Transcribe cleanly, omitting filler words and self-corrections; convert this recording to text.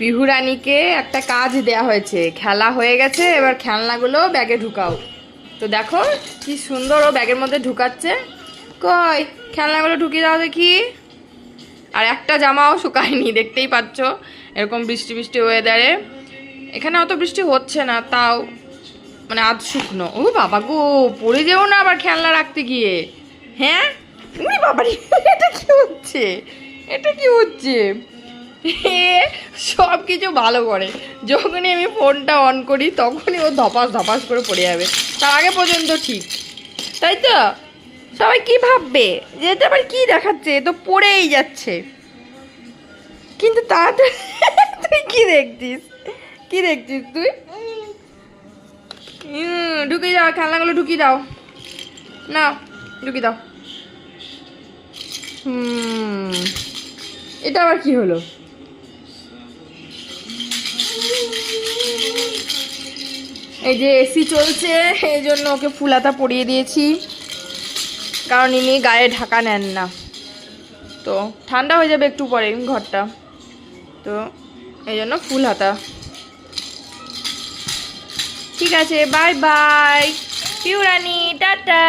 পিহুরানিকে একটা কাজ দেয়া হয়েছে, খেলা হয়ে গেছে, এবার খেলনাগুলো ব্যাগে ঢুকাও। তো দেখো কি সুন্দর ও ব্যাগের মধ্যে ঢুকাচ্ছে। কই খেলনাগুলো ঢুকিয়ে দাও দেখি। আর একটা জামাও শুকায়নি, দেখতেই পাচ্ছ এরকম বৃষ্টি বৃষ্টি ওয়েদারে। এখানে অত বৃষ্টি হচ্ছে না, তাও মানে আধ শুকনো। ও বাবা গো, পড়ে যেও না আবার খেলনা রাখতে গিয়ে। হ্যাঁ উনি বাবারি, এটা কি হচ্ছে, এটা কি হচ্ছে? সব কিছু ভালো করে, যখনই আমি ফোনটা অন করি তখনই ও ধপাস ধপাস করে পড়ে যাবে। তার আগে পর্যন্ত ঠিক, তাই তো? সবাই কি ভাববে যে এটা আবার কি দেখাচ্ছে, এ তো পড়েই যাচ্ছে। কিন্তু তাড়াতাড়ি তুই কি দেখছিস, কি দেখছিস তুই? ঢুকিয়ে দাও খেলনাগুলো, ঢুকিয়ে দাও না, ঢুকিয়ে দাও। এটা আবার কি হলো? এই যে এসি চলছে, এই জন্য ওকে ফুল হাতা পরিয়ে দিয়েছি, কারণ ইনি গায়ে ঢাকা নেন না, তো ঠান্ডা হয়ে যাবে একটু পরে ঘরটা, তো এই জন্য ফুল হাতা। ঠিক আছে, বাই বাই পিউরানি, টাটা।